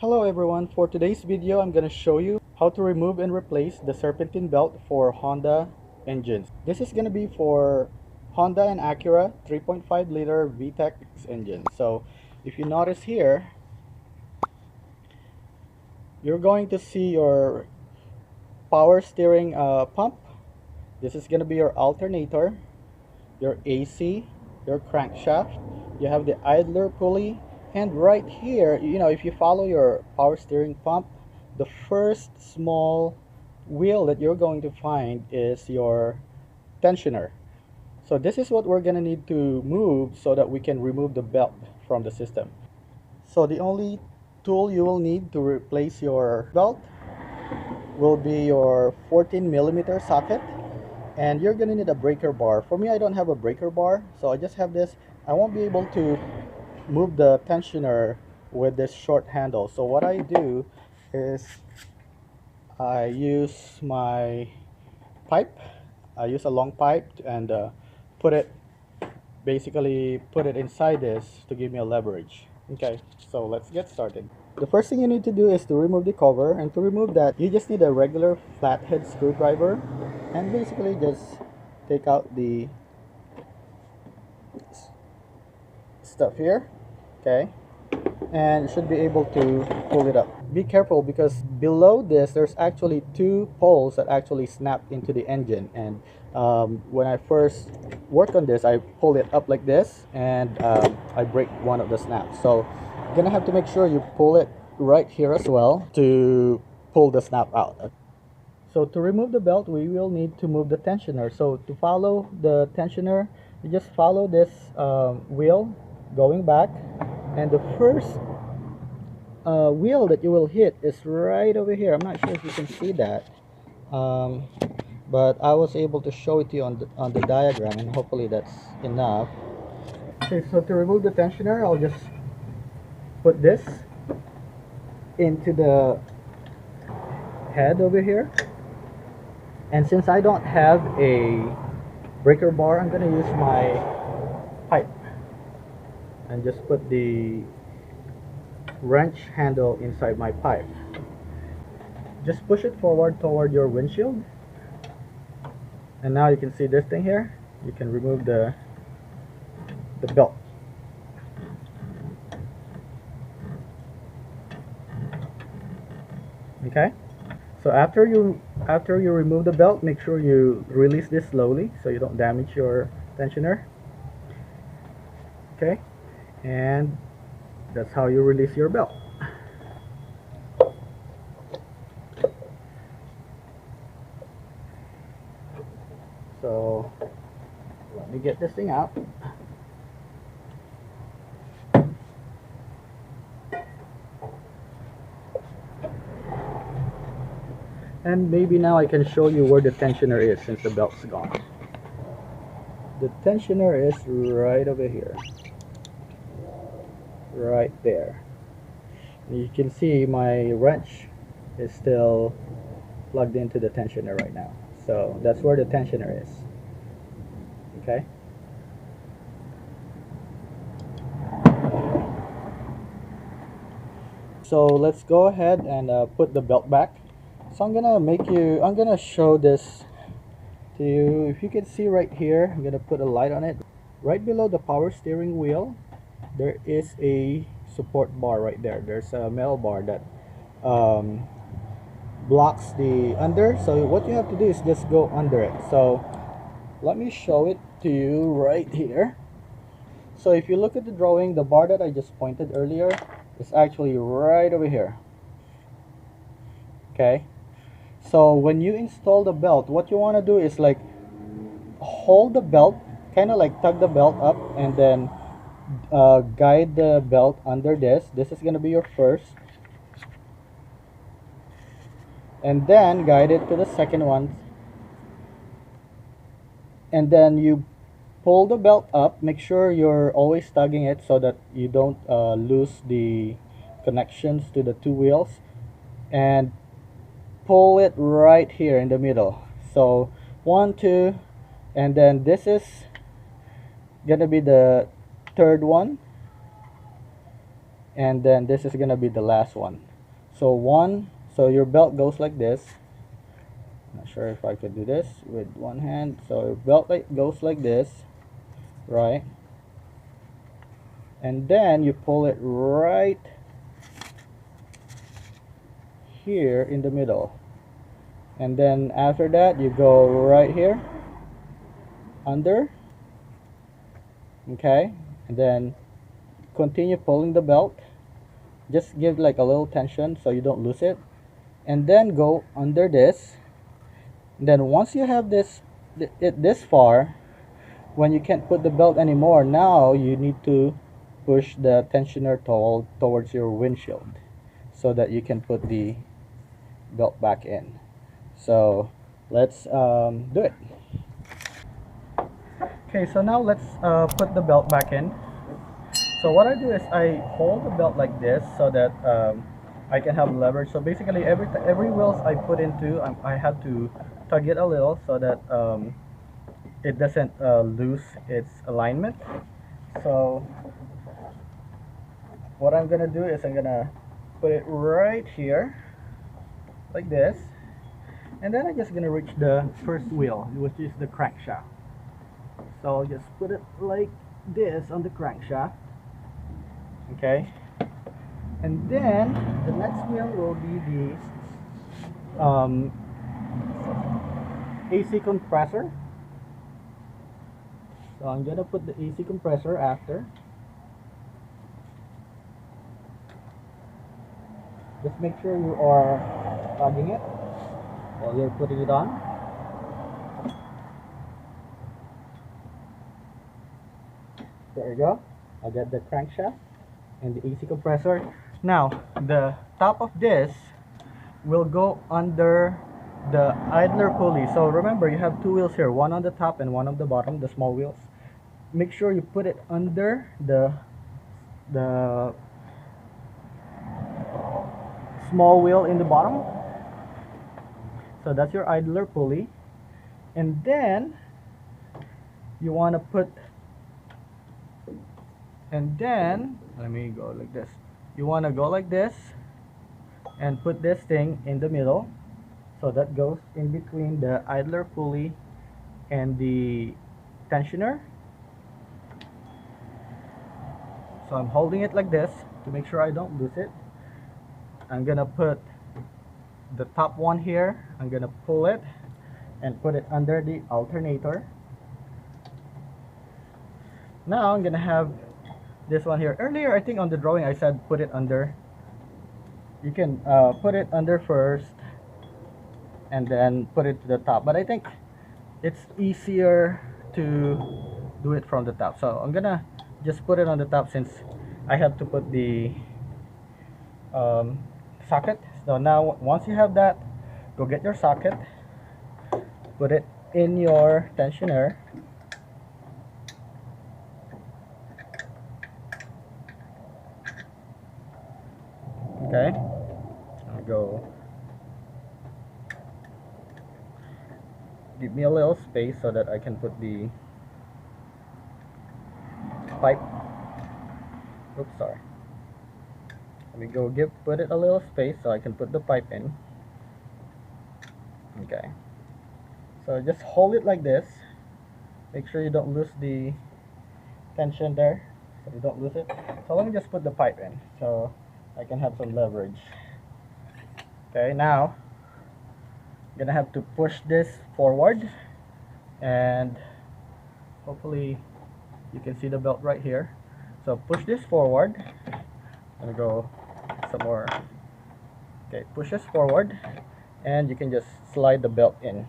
Hello everyone, for today's video I'm going to show you how to remove and replace the serpentine belt for Honda engines. This is going to be for Honda and Acura 3.5 liter VTEC engine. So if you notice here, you're going to see your power steering pump. This is going to be your alternator, your AC, your crankshaft. You have the idler pulley, and right here, if you follow your power steering pump, the first small wheel that you're going to find is your tensioner. So this is what we're going to need to move so that we can remove the belt from the system. So the only tool you will need to replace your belt will be your 14mm socket, and you're gonna need a breaker bar. For me, I don't have a breaker bar, so I just have this. I won't be able to move the tensioner with this short handle, so what I do is I use my pipe. I use a long pipe and basically put it inside this to give me a leverage. Okay, so let's get started. The first thing you need to do is to remove the cover, and to remove that you just need a regular flathead screwdriver and basically just take out the stuff here, okay, and you should be able to pull it up. Be careful because below this there's actually two poles that actually snap into the engine, and when I first work on this I pull it up like this, and I break one of the snaps. So you're gonna have to make sure you pull it right here as well to pull the snap out. So to remove the belt, we will need to move the tensioner. So to follow the tensioner, you just follow this wheel going back, and the first wheel that you will hit is right over here. I'm not sure if you can see that, but I was able to show it to you on the diagram, and hopefully that's enough. Okay, so to remove the tensioner, I'll just put this into the head over here. And since I don't have a breaker bar, I'm going to use my pipe and just put the wrench handle inside my pipe. Just push it forward toward your windshield, and now you can see this thing here. You can remove the belt. Okay, so after you remove the belt, make sure you release this slowly so you don't damage your tensioner. Okay, and that's how you release your belt. So let me get this thing out. And maybe now I can show you where the tensioner is since the belt's gone. The tensioner is right over here. Right there. You can see my wrench is still plugged into the tensioner right now. So that's where the tensioner is. Okay. So let's go ahead and put the belt back. So I'm gonna show this to you. If you can see right here, I'm gonna put a light on it. Right below the power steering wheel, there is a support bar right there. There's a metal bar that blocks the under. So what you have to do is just go under it. So let me show it to you right here. So if you look at the drawing, the bar that I just pointed earlier is actually right over here. Okay, so when you install the belt, what you want to do is like hold the belt, kind of like tug the belt up, and then guide the belt under this. This is going to be your first, and then guide it to the second one, and then you pull the belt up. Make sure you're always tugging it so that you don't lose the connections to the two wheels, and pull it right here in the middle. So 1, 2, and then this is gonna be the third one, and then this is gonna be the last one. So your belt goes like this. Not sure if I could do this with one hand. So your belt goes like this, right? And then you pull it right here in the middle. And then after that, you go right here under, okay? And then continue pulling the belt. Just give like a little tension so you don't lose it. And then go under this. And then once you have it this far, when you can't put the belt anymore, now you need to push the tensioner towards your windshield so that you can put the belt back in. So let's do it. Okay, so now let's put the belt back in. So what I do is I hold the belt like this so that I can have leverage. So basically every wheels I put into, I have to tug it a little so that it doesn't lose its alignment. So what I'm gonna do is I'm gonna put it right here like this, and then I'm just gonna reach the first wheel, which is the crankshaft. So I'll just put it like this on the crankshaft, okay? And then the next wheel will be the AC compressor. So I'm gonna put the AC compressor after. Just make sure you are plugging it while you're putting it on. There you go. I got the crankshaft and the AC compressor. Now, the top of this will go under the idler pulley. So remember, you have two wheels here, one on the top and one on the bottom, the small wheels. Make sure you put it under the small wheel in the bottom. So that's your idler pulley. And then you want to put, and then let me go like this. You want to go like this and put this thing in the middle, so that goes in between the idler pulley and the tensioner. So I'm holding it like this to make sure I don't lose it. I'm gonna put the top one here. I'm gonna pull it and put it under the alternator. Now I'm gonna have this one here. Earlier, I think on the drawing I said put it under. You can put it under first and then put it to the top, but I think it's easier to do it from the top. So I'm gonna just put it on the top since I have to put the socket. So now once you have that, go get your socket, put it in your tensioner, okay? I'll go, give me a little space so that I can put the pipe. Oops, sorry. Let me go put it a little space so I can put the pipe in. Okay. So just hold it like this. Make sure you don't lose the tension there, so you don't lose it. So let me just put the pipe in so I can have some leverage. Okay, now I'm gonna have to push this forward, and hopefully you can see the belt right here. So push this forward. I'm gonna go some more. Okay, push this forward, and you can just slide the belt in.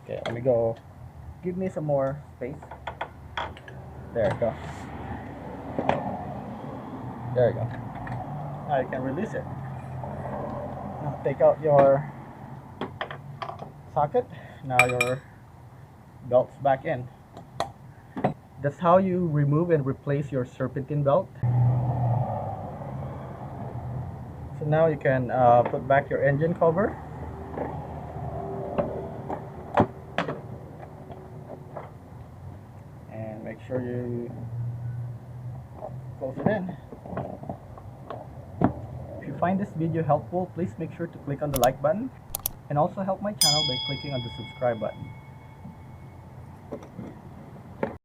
Okay, let me go. Give me some more space. There you go. There you go. Now you can release it. Now take out your socket. Now your belt's back in. That's how you remove and replace your serpentine belt. So now you can put back your engine cover. And make sure you in. If you find this video helpful, please make sure to click on the like button and also help my channel by clicking on the subscribe button.